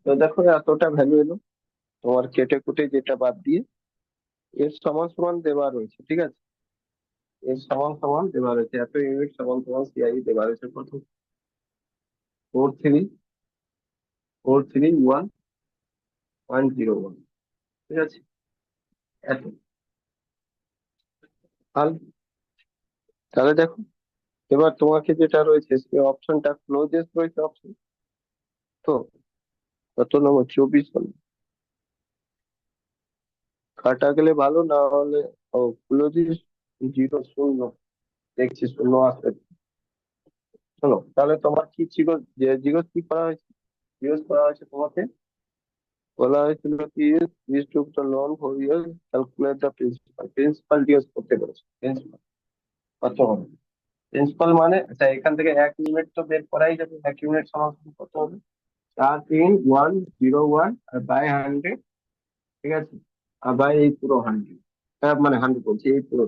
তো দেখো এতটা ভ্যালু এলো তোমার কেটে কুটে যেটা বাদ দিয়ে এর সমান সমান দেওয়া রয়েছে, ঠিক আছে? এর সমান সমান দেওয়া রয়েছে, এত ইউনিট সমান সমান সিআই দেওয়া রয়েছে কত? 4341.01, ঠিক আছে? এত। তাহলে তাহলে দেখো, এবার তোমাকে যেটা রয়েছে সেই অপশনটা ক্লোজেস্ট রয়েছে অপশন, তো কত নম্বর? 24 হলো। কাটা গেলে ভালো, না হলে ও ক্লোজেস্ট জিরো, শূন্য, দেখছি শূন্য আসবে। শোনো, তাহলে তোমার কি ছিল, যে জিজ্ঞেস কি করা হয়েছে? জিজ্ঞেস করা হয়েছে তোমাকে, বলা হয়েছিল কি please took the loan for year, calculate the principal. Principal জিজ্ঞেস করতে বলেছে, প্রিন্সিপাল কত হবে? প্রিন্সিপাল মানে আচ্ছা, এখান থেকে 1 ইউনিট তো বের করাই যাবে, 1 ইউনিট সমান সমান কত হবে? 43,101 আর বাই 100, ঠিক আছে? আর বাই এই পুরো 100, মানে 100 বলছি, এই পুরো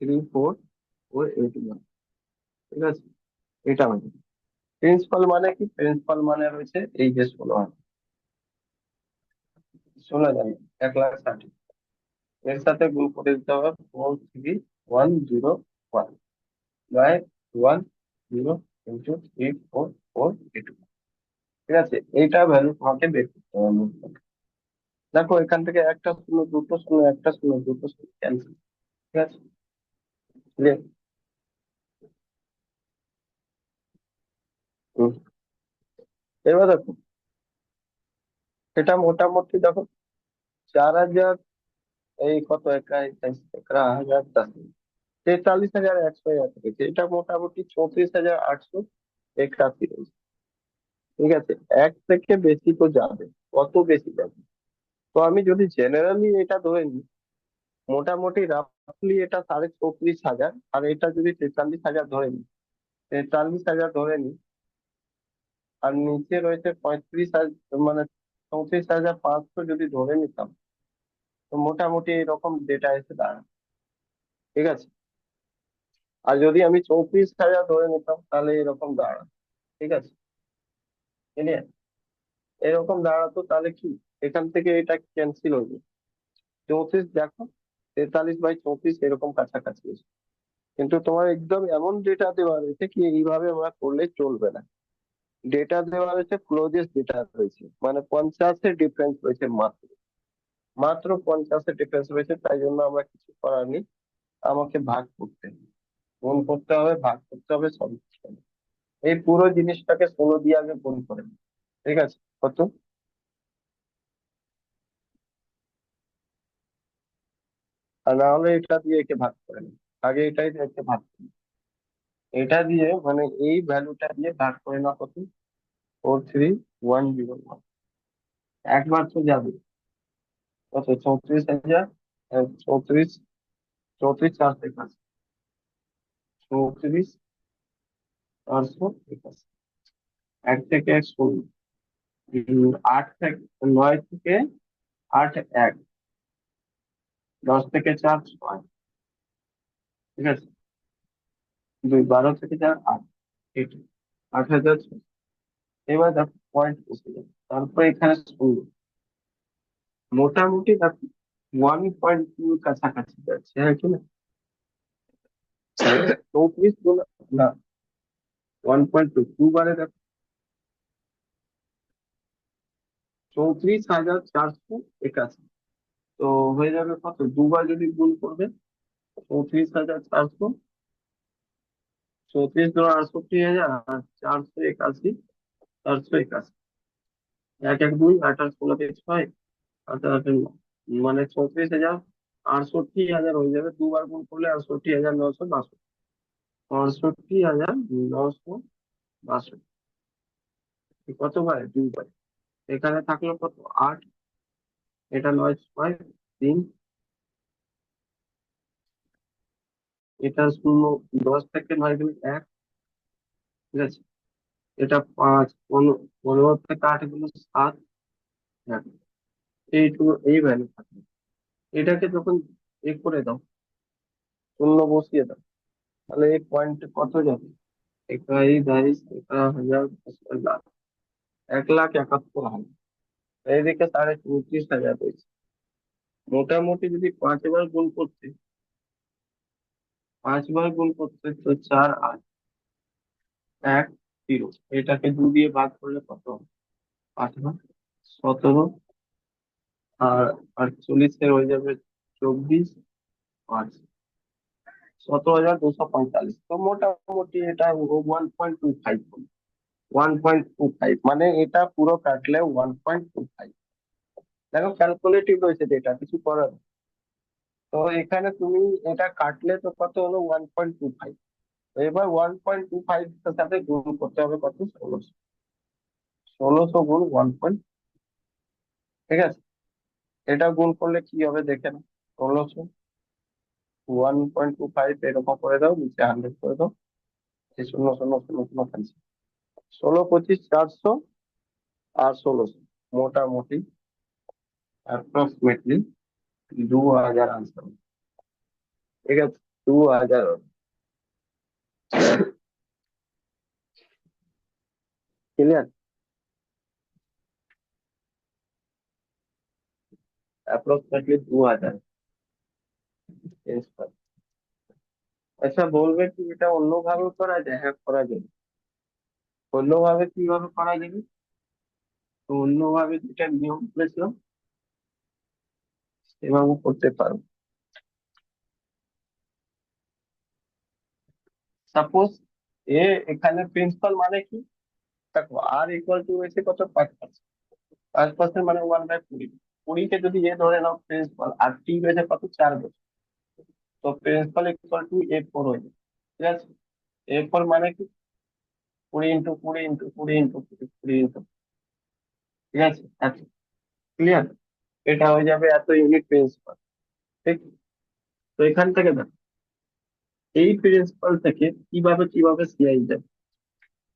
34,481, ঠিক আছে? এটা মানে প্রিন্সিপাল মানে কি? প্রিন্সিপাল মানে রয়েছে এই যে 16,000, 1,60,000, এর সাথে গুণ করে দিতে হবে 43,101 বাই 10 ইন্টু 34,482, ঠিক আছে? এইটা ভ্যালু তোমাকে বের করতে হবে। দেখো এখান থেকে একটা শূন্য, দুটো শূন্য, একটা শূন্য, দুটো শূন্য ক্যান্সেল, ঠিক আছে? Clear? হুম। এবার দেখো, এটা মোটামুটি দেখো 4,000, এই কত, একা একা হাজার 10, 43,100 রয়েছে। এটা মোটামুটি 34,881 রয়েছে, ঠিক আছে? এক থেকে বেশি তো যাবে, কত বেশি যাবে? তো আমি যদি জেনারেলি এটা ধরে নিই, মোটামুটি রাফলি এটা 34,500, আর এটা যদি 43,000 ধরে নিই, 43,000 ধরে নিই, আর নিচে রয়েছে 35,000, মানে 34,500 যদি ধরে নিতাম, তো মোটামুটি এরকম ডেটা এসে দাঁড়ায়, ঠিক আছে? আর যদি আমি 34,000 ধরে নিতাম তাহলে এরকম দাঁড়ায়, ঠিক আছে? ক্লিয়ার? এরকম দাঁড়াতো, তাহলে কি এখান থেকে এটা ক্যান্সেল হয়ে যাবে। 34 দেখো, 43/34 এরকম কাছাকাছি এসে। কিন্তু তোমার একদম এমন ডেটা দেওয়া রয়েছে কি এইভাবে আমরা করলে চলবে না। ডেটা দেওয়া রয়েছে, ক্লোজেস্ট ডেটা রয়েছে, মানে 50-এর ডিফারেন্স রয়েছে, মাত্র মাত্র 50-এর ডিফারেন্স রয়েছে। তাই জন্য আমরা কিছু করার নেই, আমাকে ভাগ করতে হবে, গুণ করতে হবে, ভাগ করতে হবে, সব করতে হবে। এই পুরো জিনিসটাকে 16 দিয়ে আগে গুণ করে নিই, ঠিক আছে? কত? আর না হলে এটা দিয়ে একে ভাগ করে নিই, আগে এটাই দিয়ে একে ভাগ করি। এটা দিয়ে মানে এই ভ্যালুটা দিয়ে ভাগ করে না, কত? 43,101, একবার তো যাবে। কত? 34,000, 34, 34,481, 34,481, এক থেকে এক শূন্য, 8 থেকে 9 থেকে 8 এক, 10 থেকে 4 6, ঠিক আছে? 2, 12 থেকে 4 8, এটা 8,000। এবার দেখো পয়েন্ট বসে যাবে, তারপরে এখানে শূন্য, মোটামুটি দেখো 1.2 কাছাকাছি যাচ্ছে, হ্যাঁ কি না? 34 গুণ, না, 1.2, দুবারে দেখো, 34,481, তো হয়ে যাবে কত? দুবার যদি গুণ করবে, 34,400, 34 × 68,000, আর 481, 481, 1 1 2, 8 8 16 6, 8 8 মানে 34,000, 68,000 হয়ে যাবে। দুবার গুণ করলে 68,962, 68,962, কতবার? 2 বার। এখানে থাকলো কত? 8, এটা 9 6 3, এটা শূন্য, 10 থেকে 9 গেলে 1, ঠিক আছে? এটা 5, 15 থেকে 8 গেলে 7, এইটুকু, এই ভ্যালু থাকে। এটাকে যখন করে দাও, শূন্য বসিয়ে দাও, তাহলে এই পয়েন্ট কত যাবে? একাই 22, 1,000, 10,000, 1,71,000, এইদিকে 34,000 রয়েছে। মোটামুটি যদি 5 বার গুণ করতে তো 4, 8, 1, 0, এটাকে 2 দিয়ে ভাগ করলে কত হবে? 18, 17, আর 48 হয়ে যাবে 24, 5, 17,245। তো মোটামুটি এটা 1.25, 1.25 মানে এটা পুরো কাটলে 1.25। দেখো ক্যালকুলেটিভ রয়েছে, এটা কিছু করার নেই। তো এখানে তুমি এটা কাটলে তো কত হলো? 1.25। এবার 1.25 এর সাথে গুণ করতে হবে কত? 1600। 1600 গুণ 1. ঠিক আছে, এটা গুণ করলে কি হবে দেখে না। 1600, 1.25 এরকম করে দাও, নিচে 100 করে দাও, এই শূন্য শূন্য শূন্য শূন্য cancel। 16, 25, 400 আর 1600, মোটামুটি অ্যাপ্রক্সিমেটলি 2,000 আনসার। ঠিক আছে, 2,000। ক্লিয়ার? অ্যাপ্রক্সিমেটলি 2,000। আচ্ছা, বলবে কি এটা অন্যভাবে করা যায়? হ্যাঁ, করা যাবে। অন্যভাবে কিভাবে করা যাবে? তো অন্যভাবে যেটা নিয়ম করেছিল সেভাবে করতে পারো। সাপোজ এ এখানে প্রিন্সিপাল মানে কি? দেখো আর ইকুয়াল টু হয়েছে কত? 5%। 5% মানে 1/20। 20কে যদি এ ধরে নাও প্রিন্সিপাল, আর টি রয়েছে কত? 4 বছর। তো প্রিন্সিপাল ইকুয়াল টু A4 হয়ে যাবে। ঠিক আছে, A4 মানে কি? 20 × 20 × 20 × 20 × 20। ঠিক আছে, আচ্ছা, ক্লিয়ার? এটা হয়ে যাবে এত ইউনিট প্রিন্সিপাল। ঠিক। তো এখান থেকে দেখো এই প্রিন্সিপাল থেকে কিভাবে কিভাবে সিআই যাবে।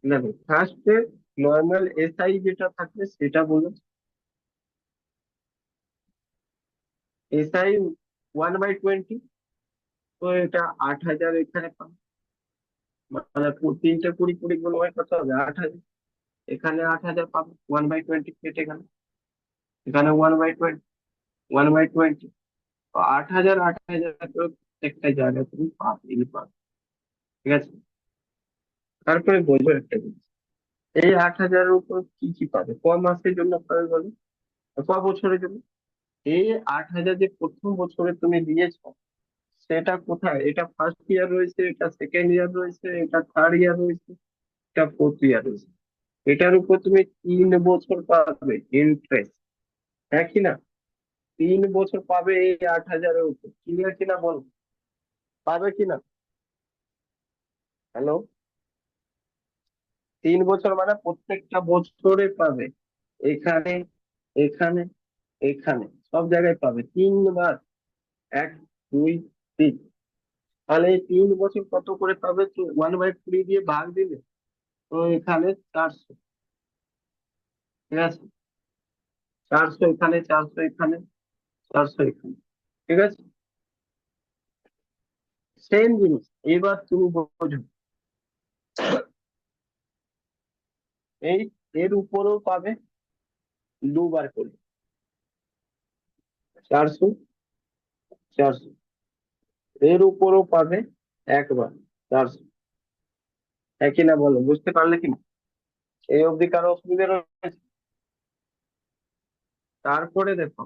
দেখো ফার্স্টে নর্মাল এসআই যেটা থাকবে সেটা বলো। এসআই 1/20, তো এটা 8,000 এখানে পাবে। মানে তিনটে 20 20 গুণ হয় কত হবে? 8,000। এখানে 8,000 পাবে, 1/20 কেটে গেল। এখানে 1/20, 1/20, তো 8,000 8,000 করে প্রত্যেকটা জায়গায় তুমি পাবে। ঠিক আছে, তারপরে বোঝো একটা জিনিস, এই 8,000-এর উপর কি কি পাবে? ক মাসের জন্য পাবে বলো? ক বছরের জন্য? এই 8,000 যে প্রথম বছরে তুমি দিয়েছো, সেটা কোথায়? এটা ফার্স্ট ইয়ার রয়েছে, এটা সেকেন্ড ইয়ার রয়েছে, এটা থার্ড ইয়ার রয়েছে, এটা ফোর্থ ইয়ার রয়েছে। এটার উপর তুমি 3 বছর পাবে ইন্টারেস্ট। হ্যাঁ কি না? 3 বছর পাবে এই 8,000-এর উপর। ক্লিয়ার কিনা বল? পাবে কিনা? হ্যালো? 3 বছর মানে প্রত্যেকটা বছরে পাবে। এখানে, এখানে, এখানে সব জায়গায় পাবে 3 বার। 1, 2, 3। তাহলে এই 3 বছর কত করে পাবে? তো 1/20 দিয়ে ভাগ দিলে তো এখানে 400। ঠিক আছে, 400 এখানে, 400 এখানে, 400 এখানে। ঠিক আছে, সেম জিনিস। এবার তুমি বোঝো, এই এর উপরেও পাবে 2 বার করে। 400, 400। এর উপরেও পাবে 1 বার, 400। একই না বলো? বুঝতে পারলে কি না? এই অবধি কারো অসুবিধা রয়েছে? তারপরে দেখো,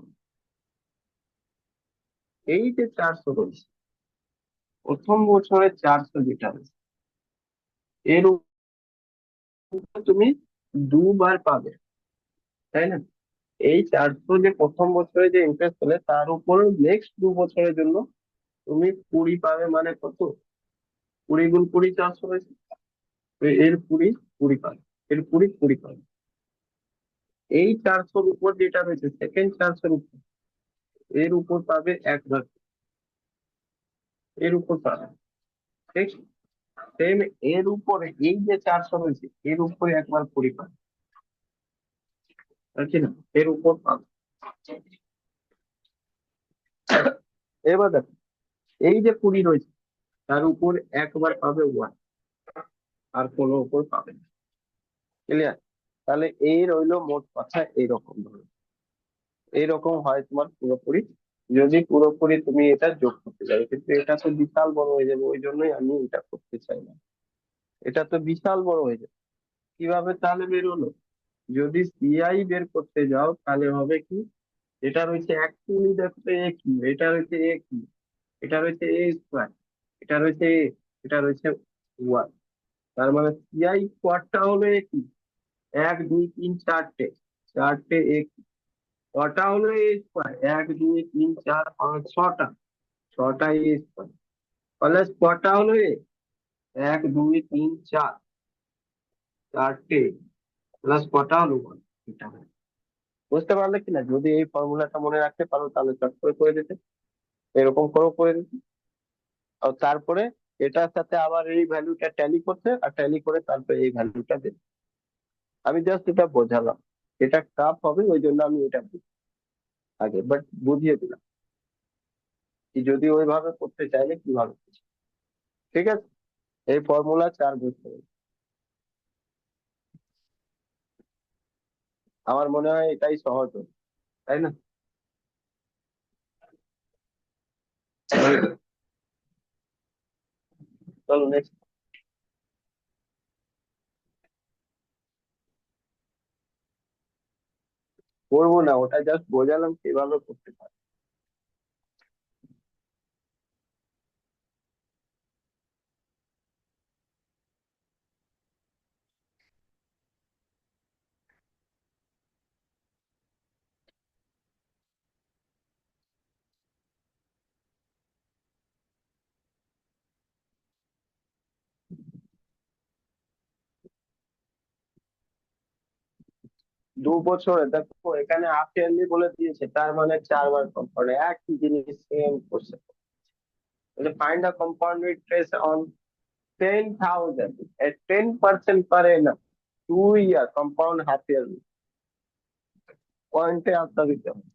এই যে 400 রয়েছে, প্রথম বছরে 400 যেটা রয়েছে, এর উপর তুমি 2 বার পাবে, তাই না? এই 400 যে প্রথম বছরে যে ইন্টারেস্ট হলে, তার উপর নেক্সট 2 বছরের জন্য তুমি 20 পাবে। মানে কত? 20 × 20, 400 হয়েছে। তো এর 20, 20 পাবে। এর 20, 20 পাবে। এই 400-র উপর যেটা রয়েছে, সেকেন্ড 400-র উপর, এর উপর পাবে 1 বার। এর উপর পাবে। ঠিক সেম। এর উপরে এই যে 400 রয়েছে, এর উপরে 1 বার 20 পাবে। আছে না? এর উপর পাবে। এবার দেখো, এই যে 20 রয়েছে, তার উপর 1 বার পাবে 1, আর কোনো উপর পাবে না। ক্লিয়ার? তাহলে এই রইলো মোট কথা এইরকম ধরো, এইরকম হয় তোমার পুরোপুরি, যদি পুরোপুরি তুমি এটা যোগ করতে যাবে, কিন্তু এটা তো বিশাল বড় হয়ে যাবে, ওই জন্যই আমি এটা করতে চাই না। এটা তো বিশাল বড় হয়ে যাবে। কিভাবে তাহলে বের হলো? যদি সিআই বের করতে যাও তাহলে হবে কি, এটা রয়েছে অ্যাকচুয়ালি দেখো তো এ কি, এটা রয়েছে এ কি, এটা রয়েছে এ স্কোয়ার, এটা রয়েছে এ, এটা রয়েছে ওয়ান। তার মানে সিআই স্কোয়ারটা হলো এ কি, এক দুই তিন চারটে, চারটে এ কি, কটা হলো এ স্কোয়ার, এক দুই তিন চার পাঁচ ছটা, ছটা এ স্কোয়ার। তাহলে স্কোয়ারটা হলো এ, এক দুই তিন চার, চারটে, প্লাস কটা হলো one, এটা হলো। বুঝতে পারলে কিনা? যদি এই ফর্মুলাটা মনে রাখতে পারো তাহলে চট করে করে দিতে, এরকম করেও করে দিতে। আর তারপরে এটার সাথে আবার এই ভ্যালুটা ট্যালি করতে, আর ট্যালি করে তারপরে এই ভ্যালুটা দিতে। আমি জাস্ট এটা বোঝালাম, এটা টাফ হবে ওই জন্য আমি এটা আগে বাট বুঝিয়ে দিলাম কি যদি ওইভাবে করতে চাইলে কিভাবে করতে। ঠিক আছে, এই ফর্মুলা 4 বুঝতে হবে। আমার মনে হয় এটাই সহজ হবে, তাই না? চলো নেক্সট। করবো না, ওটা জাস্ট বোঝালাম কিভাবে করতে পারে। 2 বছরে দেখো এখানে হাফ ইয়ারলি বলে দিয়েছে, তার মানে 4 বার কম্পাউন্ড, একই জিনিস same question. Find the compound interest on 10,000 at 10% per annum 2 year compound half yearly, পয়েন্টে আনসার দিতে হবে।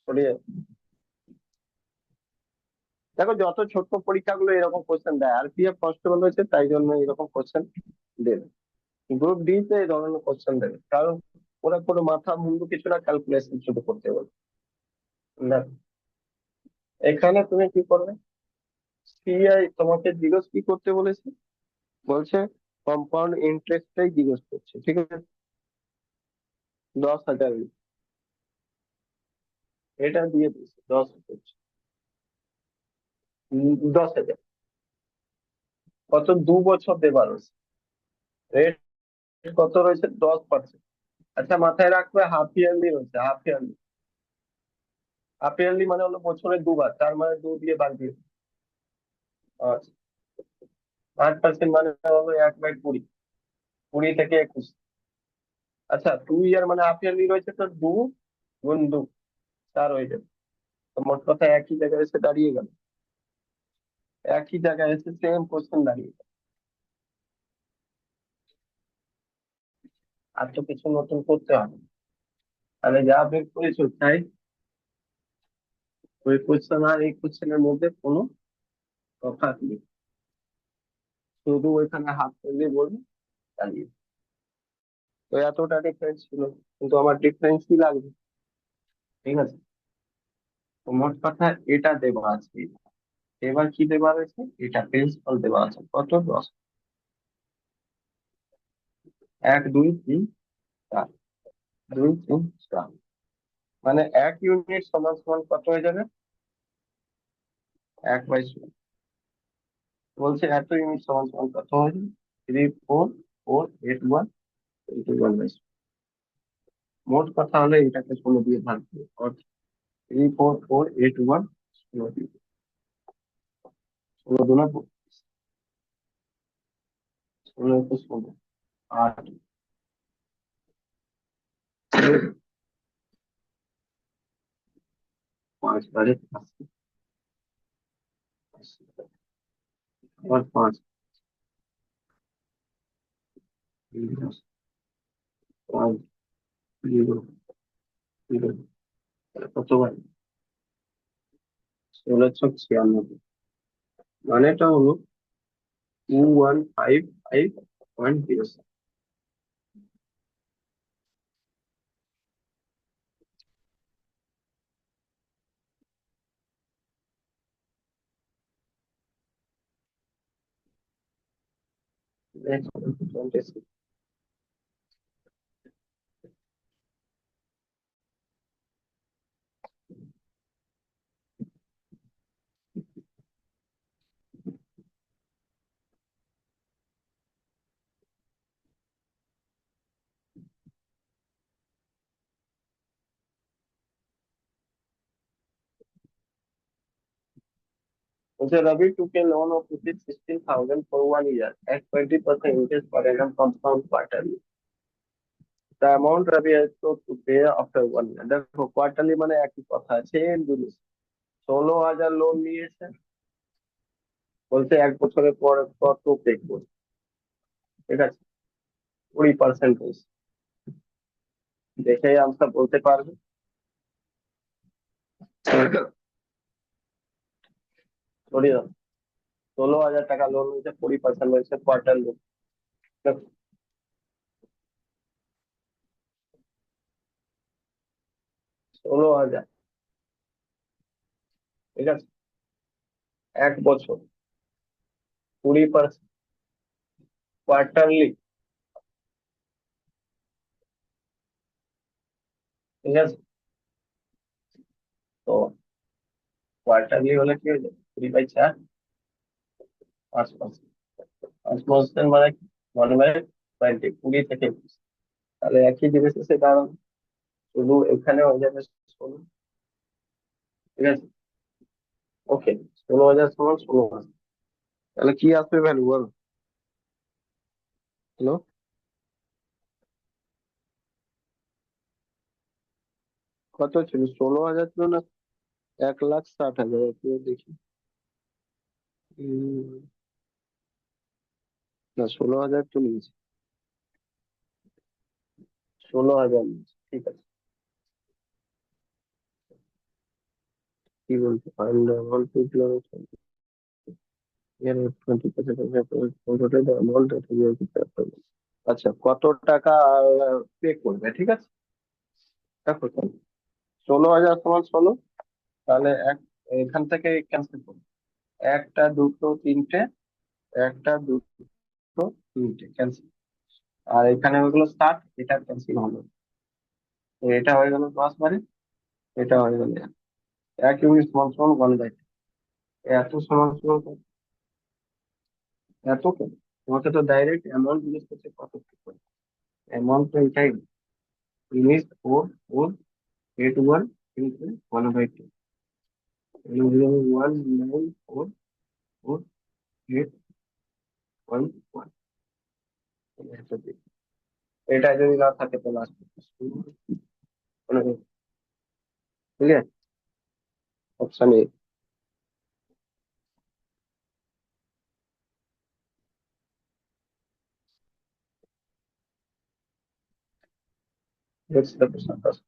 সরিয়ে দেখো, যত ছোট্ট পরীক্ষাগুলো এরকম কোশ্চেন দেয়, আরপিএফ কনস্টেবল হয়েছে তাই জন্য এরকম কোশ্চেন দেবে। গ্রুপ ডি তে এই ধরনের কোশ্চেন দেবে, কারণ ওরা কোনো মাথা মুন্ডু কিছু না, ক্যালকুলেশন শুধু করতে বলে। দেখো এখানে তুমি কি করবে, সিআই তোমাকে জিজ্ঞেস কি করতে বলেছে, বলছে কম্পাউন্ড ইন্টারেস্টটাই জিজ্ঞেস করছে, ঠিক আছে? 10,000, এটা দিয়ে দিচ্ছে 10,000, 10,000 কত 2 বছর দেবার রয়েছে, রেট কত রয়েছে 10%। আচ্ছা মাথায় রাখবে হাফ ইয়ারলি রয়েছে, হাফ ইয়ারলি, হাফ ইয়ারলি মানে হলো বছরে 2 বার, তার মানে 2 দিয়ে ভাগ দিয়ে, আচ্ছা 8% মানে হলো 1/20, 20 থেকে 21। আচ্ছা 2 ইয়ার মানে হাফ ইয়ারলি রয়েছে, তো 2 গুণ 2 4 হয়ে যাবে। তো মোট কথা একই জায়গায় এসে দাঁড়িয়ে গেল, একই জায়গায় এসে সেম কোশ্চেন দাঁড়িয়ে গেল। আর তো কিছু নতুন করতে হবে না। তাহলে যা বের করেছো তাই, ওই কোশ্চেন আর এই কোশ্চেনের মধ্যে কোনো তফাৎ নেই, শুধু ওইখানে হাফ ইয়ারলি বলবে চালিয়ে। তো এতটা ডিফারেন্স ছিল, কিন্তু আমার ডিফারেন্সই লাগবে, ঠিক আছে? তো মোট কথা এটা দেওয়া আছে, এবার কি দেওয়া রয়েছে, এটা প্রিন্সিপাল দেওয়া আছে কত, 10, 1 2 3 4, 2 3 4, মানে 1 ইউনিট সমান সমান কত হয়ে যাবে, 1/16। বলছে এত ইউনিট সমান সমান কত হয়ে যাবে, 3 4 4 8 1 ইন্টু 1/16। মোট কথা হলে এটাকে 16 দিয়ে ভাগ করবে, অর্থাৎ 3 4 4 8 1, 16 দুনা 16 8, 5 বারে 5, আবার 5, 5 0 0, কতবার, 1696, মানেটা হলো 2155 0.07। Next, 26। So Ravi took a loan of rupees 16,000 for 1 year at 20% interest per annum compound quarterly. The amount Ravi has to pay after 1 year. দেখো কোয়ার্টারলি মানে একই কথা, সেম জিনিস। 16,000 লোন নিয়েছে, বলছে 1 বছরের পর কত পে করবে। ঠিক আছে, 20% দেখেই আনসার বলতে পারবে। সরি, 16,000 টাকা লোন হয়েছে, 20% হয়েছে কোয়ার্টার লোন। 16,000, ঠিক আছে, 1 বছর, 20% কোয়ার্টারলি। ঠিক আছে, তো কোয়ার্টারলি হলে কি হয়ে যাবে, 3/4, 5%। 5% মানে কি? 1/20, 20 থেকে 20। তাহলে একই জিনিস এসে দাঁড়াবে, শুধু এখানে হয়ে যাবে 16। ঠিক আছে, ওকে, 16,000 সমান 16,000। তাহলে কি আসবে ভ্যালু বলো? হ্যালো, কত ছিল? 16,000 ছিল না? 1,60,000, একটু দেখি। উম, না, 16,000 তো নিয়েছি, 16,000 নিয়েছি, ঠিক আছে। কি বলতে পারেন, অ্যামাউন্ট আচ্ছা, কত টাকা পে করবে, ঠিক আছে। দেখো তাহলে 16,000 সমান 16, তাহলে এখান থেকে ক্যান্সেল করবো। একটা, দুটো, তিনটে, একটা, দুটো, তিনটে ক্যান্সেল। আর এখানে হয়ে গেলো 60, এটা ক্যান্সেল হলো। তো এটা হয়ে গেল 10 বারে, এটা হয়ে গেল 1 ইউনিট সমান সমান 1/2। এত সমান সমান এত কেন? তোমাকে তো ডাইরেক্ট অ্যামাউন্ট জিজ্ঞেস করছে, কত কি করে। অ্যামাউন্ট তো এটাই, ইউনিট 4,481 into 1/2। 19,4,811। এটা যদি না থাকে তাহলে আসবে, ঠিক আছে, option A. That's the question first.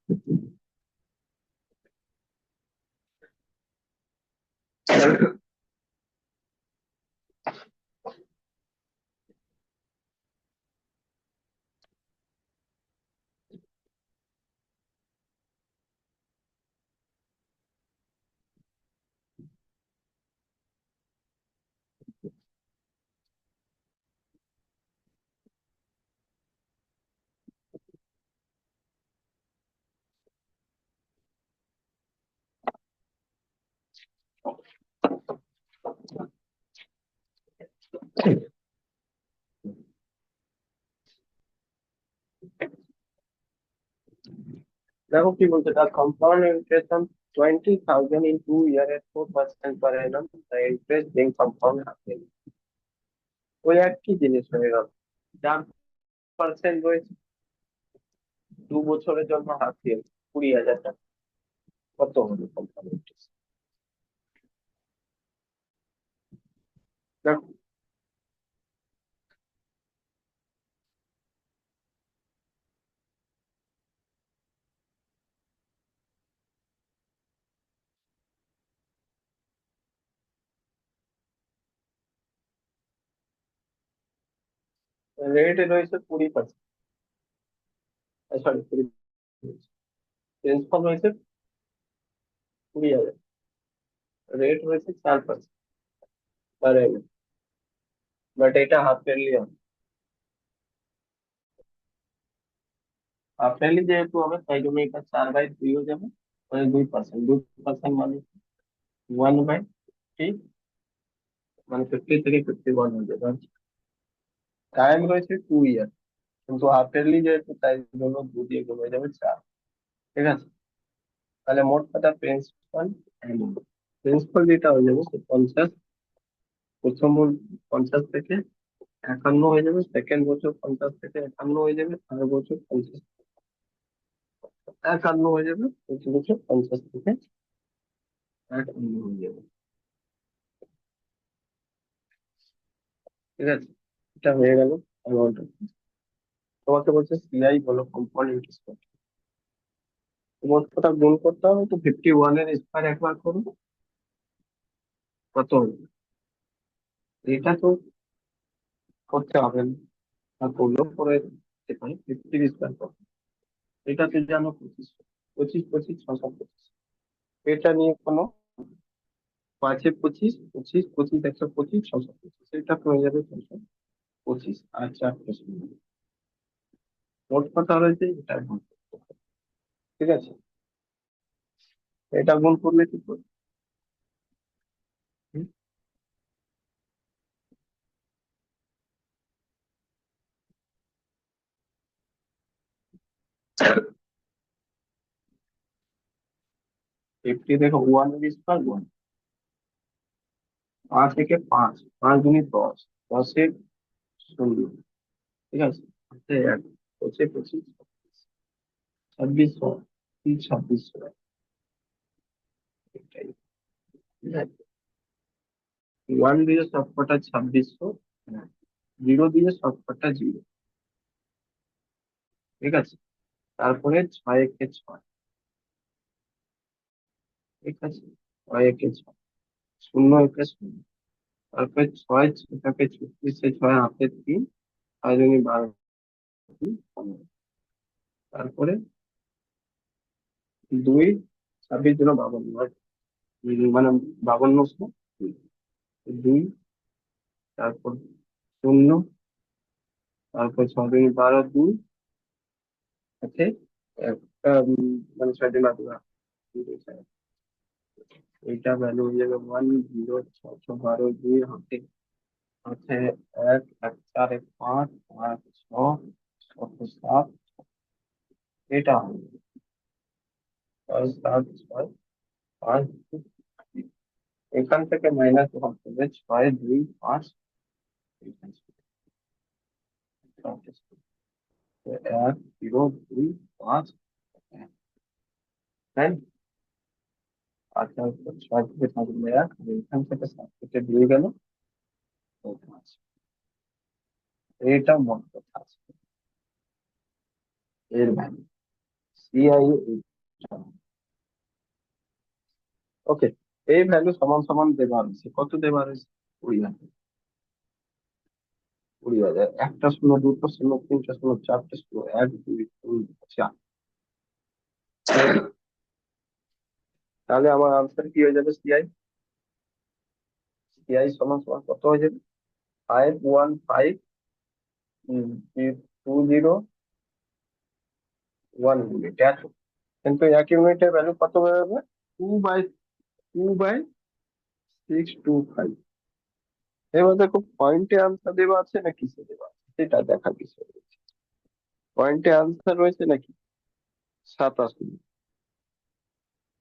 দেখো কি বলছে, তার compound interest on 20,000 in 2 years at 4% per annum, the interest being compound half-yearly। ওই একই জিনিস হয়ে গেল, 4% রয়েছে, 2 বছরের জন্য হাফ ইয়ারলি, 20,000 টাকা। কত হলো কম্পাউন্ড ইন্টারেস্ট? দেখো, রেট রয়েছে 20%, সরি 20, প্রিন্সিপাল রয়েছে 20,000, রেট রয়েছে 4% পার annum। বাট এটা হাফ ইয়ারলি হবে, হাফ ইয়ারলি যেহেতু হবে তাই জন্য এটা 4/2 হয়ে যাবে, মানে 2%, 2% মানে 1/3, মানে 50 থেকে 51 হয়ে যাবে। টাইম রয়েছে 2 ইয়ার, কিন্তু হাফ ইয়ারলি যেহেতু তাই জন্য 2 দিয়ে গুণ হয়ে যাবে 4। ঠিক আছে, তাহলে মোট কথা প্রিন্সিপাল, প্রিন্সিপাল যেটা হয়ে যাবে সে 50, প্রথম 50 থেকে 51 হয়ে যাবে, সেকেন্ড বছর 50 থেকে 51 হয়ে যাবে, থার্ড বছর 50, 51 হয়ে যাবে, প্রতি বছর 50 থেকে 51 হয়ে যাবে। ঠিক আছে, এটা হয়ে গেল অ্যামাউন্ট। তোমাকে বলছে সিআই বলো কম্পাউন্ড ইন্টারেস্ট কত। মোট কথা গুণ করতে হবে, তো 51 এর স্কয়ার একবার করো, কত হবে? এটা তো করতে হবে না, আর করলেও করে দিতে পারি। 50 স্কয়ার কত, এটা তো জানো 25, 25 25 625। এটা নিয়ে কোনো 5 এ 25, 25 25 125, 625, এটা তো হয়ে যাবে 625 আর 4টা শূন্য। মোট কথা রয়েছে এটা গুণ করতে হবে। ঠিক আছে, এটা গুণ করলে কি করবে? 50 দেখো 1 এর স্কয়ার 1, 5 থেকে 5, 5 গুণি 10, 10 এর শূন্য। ঠিক আছে, হাতে এক, 25 25 2600, কি 2600, এটাই। ঠিক আছে, 1 দিয়ে সবকটা 2600, 0 দিয়ে সবকটা 0। ঠিক আছে, তারপরে 6 একে 6, ঠিক আছে, 6 একে 6, শূন্য একে শূন্য, তারপরে 6 ছটাকে 36, 6 হাতে 3, 6 দুগুণে 12, 15, তারপরে 2, 26 দুগুণে 52, মানে 52, 2, তারপর 0, তারপর 6 দুগুণে 12, 2 আছে একটা, মানে 6 দুগুণে 12, এইটা ভ্যালু হয়ে যাবে 1 0 6 12 2 হাতে আছে 1 1 4 1 5 5 6 7 7, এটা হবে 6 7 6 5, এখান থেকে মাইনাস হবে 6 2 5, 1 0 2 5, তাই। আচ্ছা, 6 থেকে থাকবে 1, এখান থেকে 7 থেকে 2 গেল 5, এটা মোট কথা আছে এর ভ্যালু সিআই। ওকে, এই ভ্যালু সমান সমান দেওয়া হয়েছে, কত দেওয়া হয়েছে? 20,000, 20,000, একটা শূন্য, দুটো শূন্য, তিনটা শূন্য, চারটে শূন্য, 1 2 3 4। তাহলে আমার আনসার কি হয়ে যাবে? সিআই, সিআই সমান সমান কত হয়ে যাবে? 51520 1 ইউনিট এত। কিন্তু 1 ইউনিটের ভ্যালু কত হয়ে যাবে? 2/625। এবার দেখো পয়েন্টে আনসার দেওয়া আছে না কিসে দেওয়া আছে সেটা দেখা বিষয় রয়েছে। পয়েন্টে আনসার রয়েছে নাকি 87,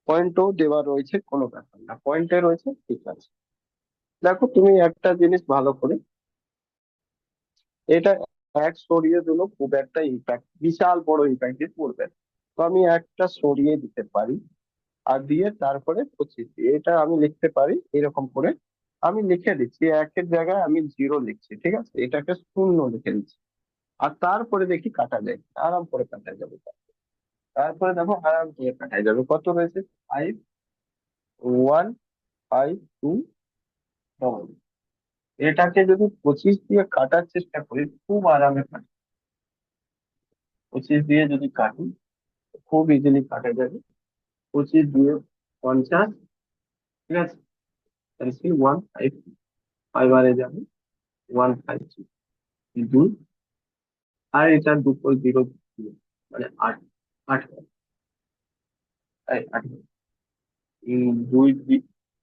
পয়েন্টও দেওয়া রয়েছে, কোনো ব্যাপার না, পয়েন্টে রয়েছে, ঠিক আছে। দেখো তুমি একটা জিনিস ভালো করে, এটা এক সরিয়ে দিল খুব একটা ইম্প্যাক্ট, বিশাল বড় ইম্প্যাক্ট পড়বে না। তো আমি একটা সরিয়ে দিতে পারি, আর দিয়ে তারপরে 25, এটা আমি লিখতে পারি এরকম করে। আমি লিখে দিচ্ছি, একের জায়গায় আমি 0 লিখছি, ঠিক আছে, এটাকে শূন্য লিখে দিচ্ছি। আর তারপরে দেখি কাটা যায়, আরাম করে কাটা যাবে। তারপরে দেখো আরাম করে কাটা যাবে, কত রয়েছে? 5 1 5 2 ডবল, এটাকে যদি 25 দিয়ে কাটার চেষ্টা করি খুব আরামে কাটি। 25 দিয়ে যদি কাটি খুব ইজিলি কাটা যাবে। 25 দিয়ে 50, ঠিক আছে, তাহলে 1 5, 5 যাবে 1 5 2, আর এটার দুটো জিরো, মানে 8, 8 8। দুই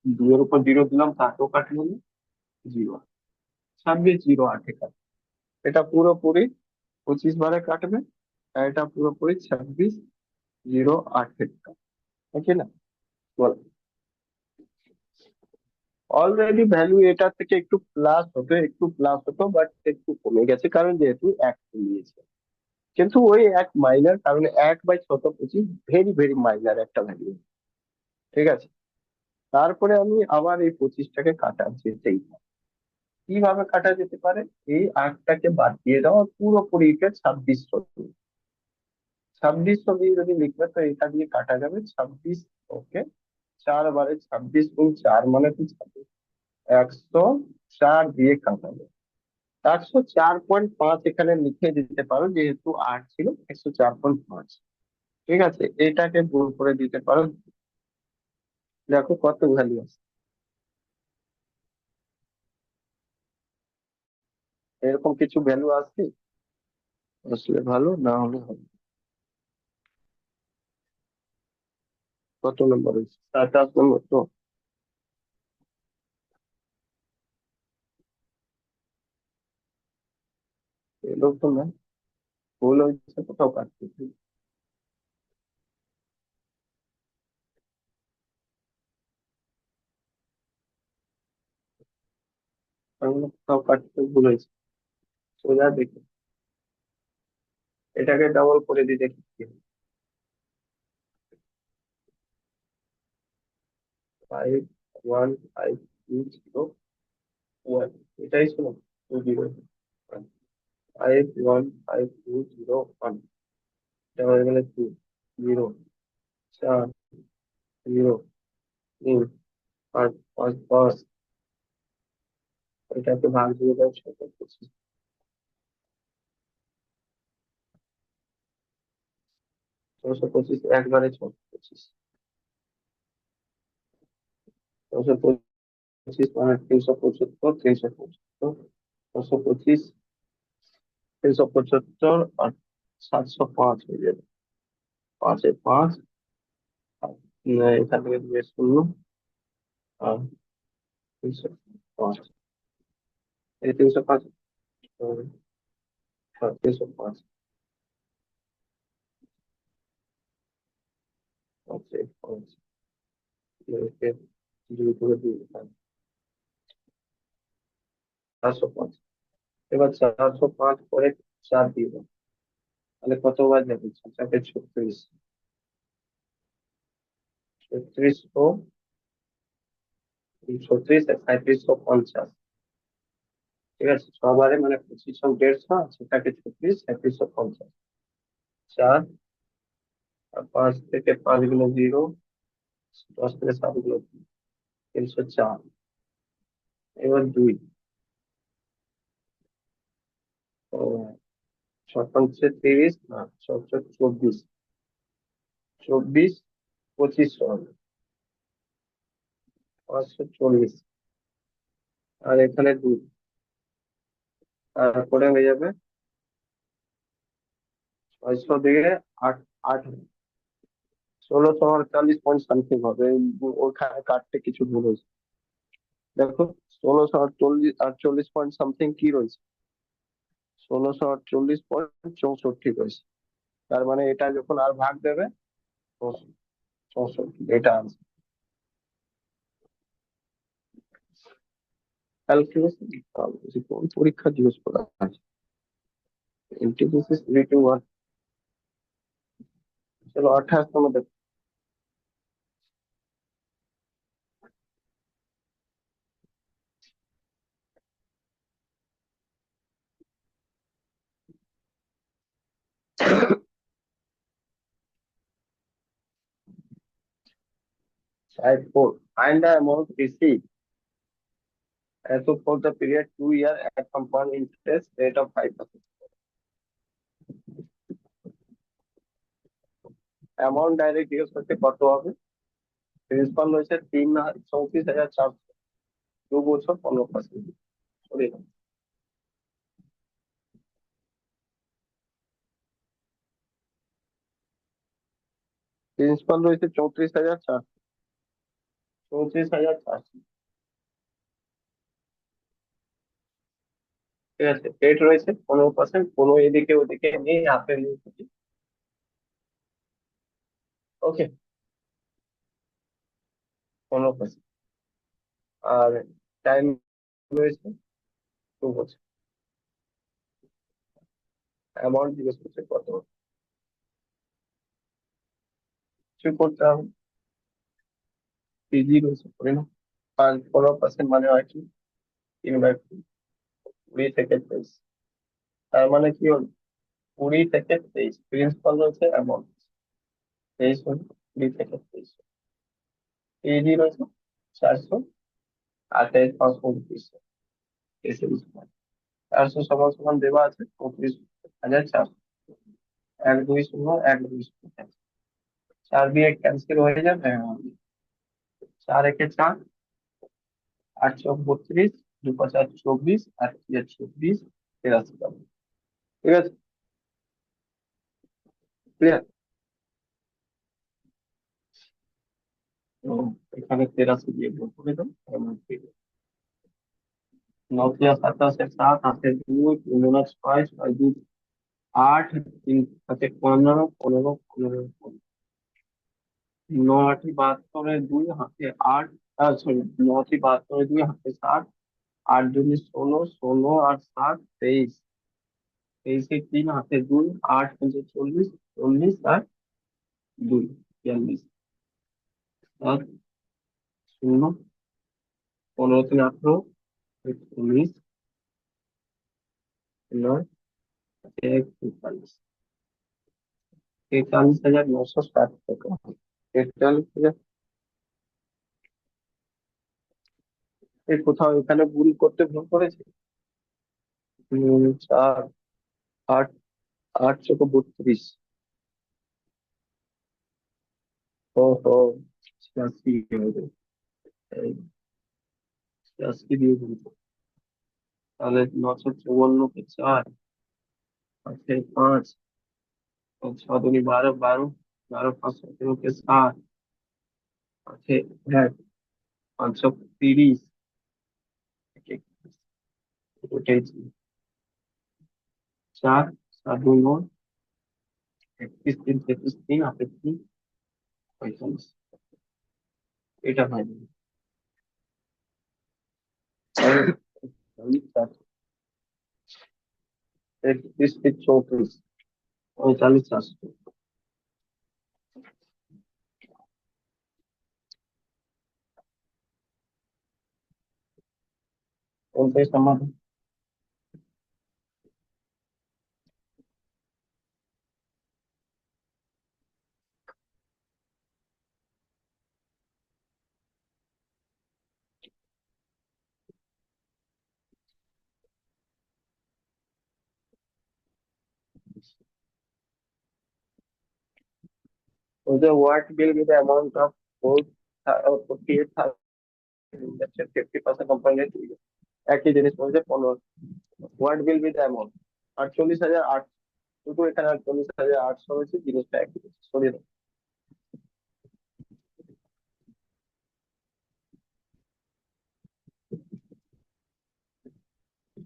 দুইয়ের উপর জিরো দিলাম, তাতেও কাটলো না, জিরো। 26 জিরো 8-এ কাটবে। এটা পুরোপুরি 25 বারে কাটবে, আর এটা পুরোপুরি 26 জিরো 8-এ কাটবে, নাকি না? বল। অলরেডি ভ্যালু এটা থেকে একটু প্লাস হতো, বাট একটু কমে গেছে, কারণ যেহেতু এক নিয়েছে। কিন্তু ওই এক মাইনার, কারণ 1/ছোট 25 ভেরি ভেরি মাইনার একটা ভ্যালু। ঠিক আছে, তারপরে আমি আবার এই 25টাকে কাটা যেতেই পারি। কিভাবে কাটা যেতে পারে? এই 8টাকে বাদ দিয়ে দাও, আর পুরোপুরি এটা 2600। 2600 দিয়ে যদি লিখবে তো এটা দিয়ে কাটা যাবে 26। ওকে, 4 বারে 26 গুণ 4 মানে কি 26। 104 দিয়ে কাটা যাবে। 104.5 এখানে লিখে দিতে পারো, যেহেতু 8 ছিল 104.5। ঠিক আছে, এটাকে গুণ করে দিতে পারো। দেখো কত ভ্যালু আছে। এরকম কিছু ভ্যালু আছে, আসলে ভালো, না হলে হবে। কত নম্বর হয়েছে? 7 8 নম্বর তো। এলো তো না, ভুল হয়েছে কোথাও কাটতে। কোথাও কাটতে ভুল হয়েছে। সোজা দেখে এটাকে ডাবল করে দিই, দেখি কি হয়। 5 1 5 2 0 1, এটাই ছিল 2 0 5 1 5 2 0 1। এটা হয়ে গেলে 2 0 4 0 3 5 5 5। এটাকে ভাগ দিয়ে দাও 7 25। 625 একবারে 625। 625 মানে 375, 375, 625, 375 আর 705 হয়ে যাবে। 5 এ 5, এখান থেকে 2 শূন্য, আর 305। এই 305, 305। আচ্ছা, 5 একে 2 করে দিই, 405। এবার 405 করে 4 দিয়ে দাও, তাহলে কতবার যাবে? 4 4 36, 3600, 36 আর 3750। ঠিক আছে, সবারে মানে 2500 সেটাকে 36 3750। 4 আর 5 থেকে 5 গুলো 0, 10 থেকে 7 গুলো 304। এবার 2, ও 6 5 30, না 24, 2500 হবে 540। আর এখানে 2, তারপরে হয়ে যাবে 600 দিয়ে 8, 8, 1648 হবে। ওখানে কাটতে কিছু ভুল হয়েছে। দেখো, 1648 পয়েন্ট কি রয়েছে? 1648.64 রয়েছে। তার মানে এটা যখন আর ভাগ দেবে, 64, এটা আছে। ক্যালকুলেশন কোন পরীক্ষা জিজ্ঞেস করা আছে? এনটিপিসি 321। চলো 28 নম্বর দেখো। 4 find the amount received As of for the period 2 year at compound interest rate of 5%. Amount direct জিজ্ঞেস করতে কত হবে? প্রিন্সিপাল রয়েছে 34,400, 2 বছর 15%। সরি, প্রিন্সিপাল রয়েছে 34,400, 34,400। ঠিক আছে, রেট রয়েছে 15%, কোনো এদিকে ওদিকে নেই, হাতে নেই। ওকে, 15%। আর টাইম রয়েছে 2 বছর। অ্যামাউন্ট জিজ্ঞেস করছে কত, কিছু করতে হবে। পিজি রয়েছে করে না। আর 15% মানে হয় কি, 3/2, 20 থেকে 23। তার মানে কি হলো, 20 থেকে 23। প্রিন্সিপাল রয়েছে অ্যামাউন্ট 23 হলো, 20 থেকে 23। পিজি রয়েছে 428,529। এসে 400 সমান দেওয়া আছে 35,400। 1 2 0 1 2 0, 4 দিয়ে ক্যান্সেল হয়ে যাবে। 4 একে 4, 8 চক 32, 2 5 8 24, আর 24, 83 পাবো। ঠিক আছে, ক্লিয়ার। তো এখানে 83 দিয়ে গুণ করে দাও, এমন কি 9 × 7 = 7, 8 × 2 = 6, 6 × 2 = 8, 3 × 15, 15, 15, 9 × 8 = 72, 2 হাতে 8, সরি, 9 × 8 = 2 হাতে 7, 8 × 2 = 16, 16 আর 7 23, 23 হাতে 2, 8 × 5 = 40, 40 আর 2 42, 7 0, 15 × 3 = 18, 19, 9, 1 43, 43,960 টাকা। 43,000। এই কোথাও এখানে ভুল করতে ভুল করেছে। 4, 8, 8 × 4 = 32। ওহো, 86 হয়ে গেল। এই 86 দিয়ে ভুল। তাহলে 954 কে 4, 5, 6 × 2 = 12, 12, 12, 5 × 17 কে 7, 1, 530, ওটাই ছিল। 4, 7 × 2 = 9, 31, 3, 33, 3 হাতে 3, 45। এটা হয় না। 31, 34, 45, 400। কোনটাই সমাধান? What will be the amount of both 48,000 invested 50% company? একই জিনিস বলছে 15। What will be the amount? 48,800, শুধু এখানে 48,800 হয়েছে, জিনিসটা একই রয়েছে। সরিয়ে দাও,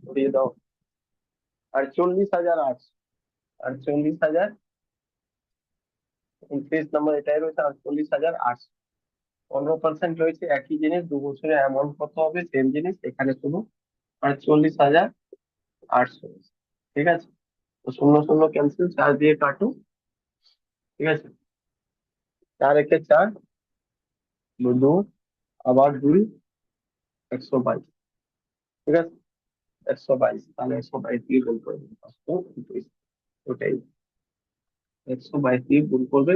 সরিয়ে দাও। 48,800, 48,000, 29 নম্বর এটাই রয়েছে। 48,800, 15% রয়েছে, একই জিনিস। 2 বছরের অ্যামাউন্ট কত হবে, সেম জিনিস, এখানে শুধু 48,800। ঠিক আছে, তো 0 0 ক্যান্সেল, 4 দিয়ে কাটো। ঠিক আছে, 4 একে 4, 2, আবার 2, 122। ঠিক আছে, 122, তাহলে 122 দিয়ে গুণ করে দিন, 529। ওটাই, 122 দিয়ে গুণ করবে।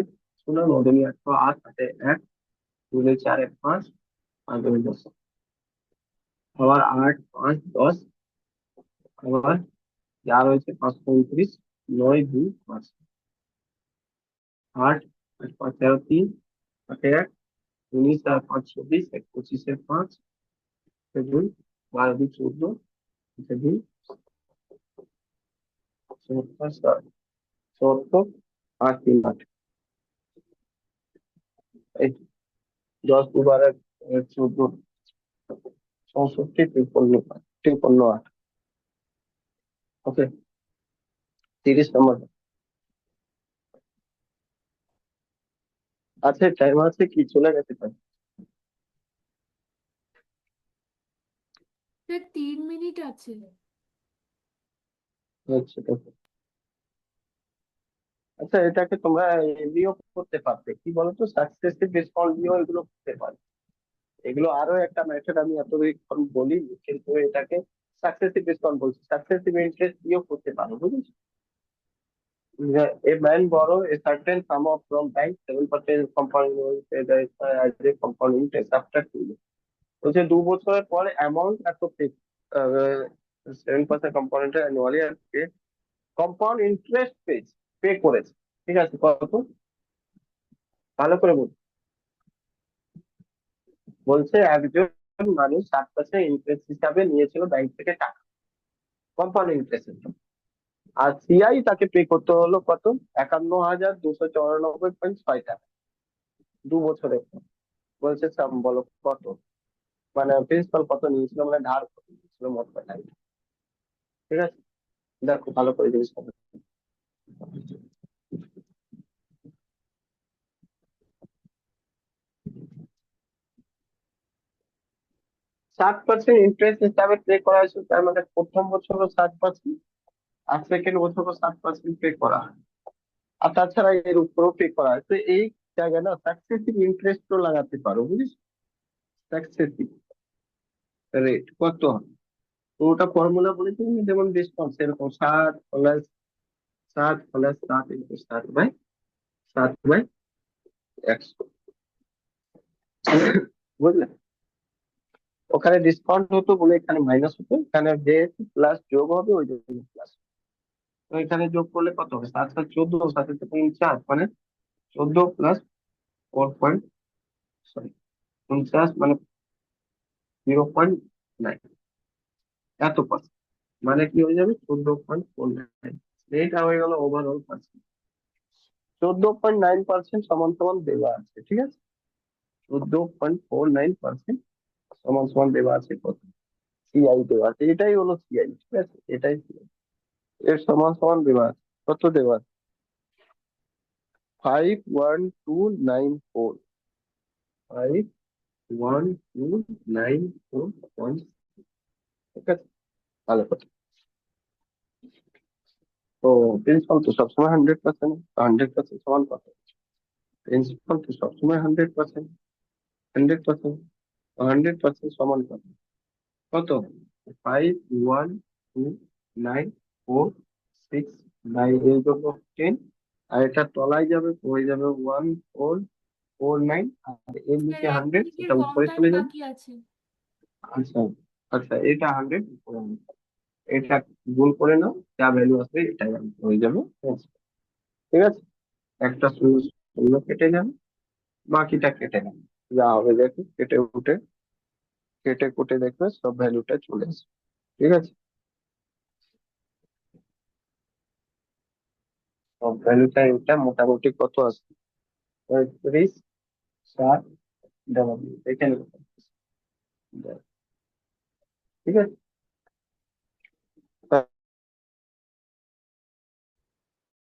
0, 9 × 8, 8 হাতে 1, 2 × 4 = 5, 5 × 10 আবার 8 5 10, আবার যা রয়েছে 5 35, 9 2 5, 8 8 5 13 3, 8 1 19 আর 5 24, 25 5, 2 12 2 14, 2 17 17 8 3 8, এই 10 2 12 14, 64 53 8। ওকে, 30 নম্বর। আচ্ছা, টাইম আছে কি, চলে গেছে টাইম? স্যার 3 মিনিট আছে। আচ্ছা okay. আচ্ছা, এটাকে তোমরা এদিয়েও করতে পারবে, কি বলতো, সাকসেসিভ রেসপন্স দিয়েও এগুলো করতে পারবে। এগুলো আরো একটা মেথড, আমি এতক্ষণ বলিনি, কিন্তু এটাকে সাকসেসিভ রেসপন্স বলছি, সাকসেসিভ ইন্টারেস্ট দিয়েও করতে পারো, বুঝেছো? A man borrow a certain sum of from bank, 7% compounding will pay the as a compound interest after 2 years. বলছে 2 বছরের পরে অ্যামাউন্ট এত পে, 7% কম্পাউন্ড অ্যানুয়ালি আর পে, কম্পাউন্ড ইন্টারেস্ট পে করেছে। ঠিক আছে, কত? ভালো করে বল। বলছে একজন মানুষ 7% ইন্টারেস্ট হিসাবে নিয়েছিল ব্যাংক থেকে টাকা, কম্পাউন্ড ইন্টারেস্ট। আর সিআই তাকে পে করতে হলো কত? 51,294.6 টাকা 2 বছরের পর। বলছে সাম বলো কত, মানে প্রিন্সিপাল কত নিয়েছিল, মানে ধার কত নিয়েছিল মোট কথা। ঠিক আছে, দেখো ভালো করে জিনিসটা। 7% ইন্টারেস্ট হিসাবে পে করা হয়েছে, তার মানে প্রথম বছরও 7%, আর সেকেন্ড বছরও 7% পে করা হয়। আর তাছাড়া এর উপরও পে করা হয়, তো এই জায়গায় না সাকসেসিভ ইন্টারেস্ট তো লাগাতে পারো, বুঝিস? সাকসেসিভ রেট কত হয়? তো ওটা ফর্মুলা বলেছি, যেমন ডিসকাউন্ট সেরকম 7 + 7 + 7 × 7/100, বুঝলে? ওখানে ডিসকাউন্ট হতো বলে এখানে মাইনাস হতো, এখানে যেহেতু প্লাস যোগ হবে ওই জন্য প্লাস। তো এখানে যোগ করলে কত হবে? 7 7 14, 7 7 49, মানে 14 + 49, মানে 0.9, এত পার্সেন্ট, মানে কি হয়ে যাবে? 14.49। এটা হয়ে গেল ওভারঅল পার্সেন্ট। 14.9% সমান সমান দেওয়া আছে, ঠিক আছে? 14.49% সমান সমান দেওয়া আছে কত? সিআই দেওয়া আছে, এটাই হলো সিআই, ঠিক আছে, এটাই CI। এর সমান সমান দেওয়া আছে, কত দেওয়া আছে? 51294, 51294, ঠিক আছে, ভালো কথা। তো প্রিন্সিপাল তো সবসময় 100%, 100% সমান কত? প্রিন্সিপাল তো সবসময় 100%, 100%, 100% সমান কত? কত? 51294, এই জন্য 10, আর এটা তলায় যাবে, হয়ে যাবে 1449, আর এর স্যার নিচে এক 100, মিনিটের এটা কম উপরে টাইম চলে যাবে। বাকি আছে। আচ্ছা, আচ্ছা, এটা 100 উপরে আনবে। এটা গুণ করে নাও, যা ভ্যালু আসবে এটাই হয়ে যাবে answer। ঠিক আছে, একটা শূন্য শূন্য কেটে যাবে, বাকিটা কেটে নেবে, যা হবে দেখো, কেটে কুটে দেখবে সব ভ্যালুটা চলে আসবে। ঠিক আছে, সব ভ্যালুটা এটা মোটামুটি কত আসবে? 35 7 ডাবল, এখানে ঠিক আছে।